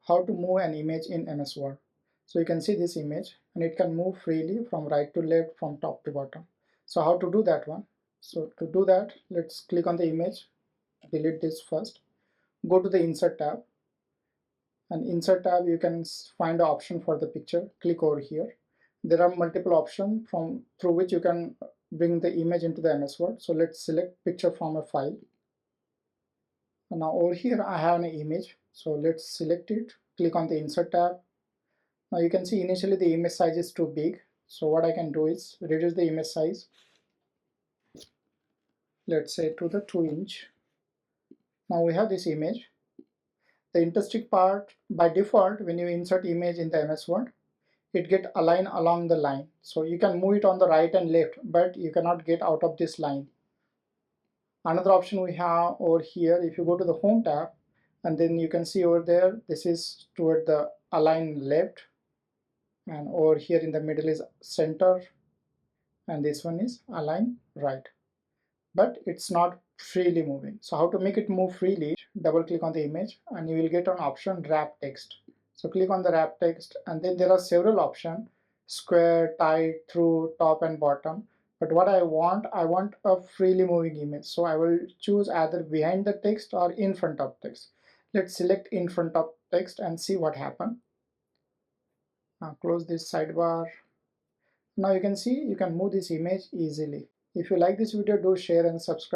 how to move an image in MS Word. So you can see this image and it can move freely from right to left, from top to bottom. So how to do that one? So to do that, let's click on the image, delete this first, go to the insert tab, and insert tab you can find the option for the picture. Click over here. There are multiple options from through which you can bring the image into the MS Word. So let's select picture from a file. And now over here I have an image, so let's select it, click on the insert tab. Now you can see initially the image size is too big, so what I can do is reduce the image size, let's say to the 2 inch. Now we have this image. The interesting part, by default when you insert image in the MS Word, it get aligned along the line, so you can move it on the right and left, but you cannot get out of this line. Another option we have over here, if you go to the home tab, and then you can see over there this is toward the align left, and over here in the middle is center, and this one is align right, but it's not freely moving. So how to make it move freely? Double click on the image and you will get an option wrap text. So click on the wrap text, and then there are several options: square, tight, through, top and bottom. But what I want a freely moving image, so I will choose either behind the text or in front of text. Let's select in front of text and see what happens. Now close this sidebar. Now you can see you can move this image easily. If you like this video, do share and subscribe.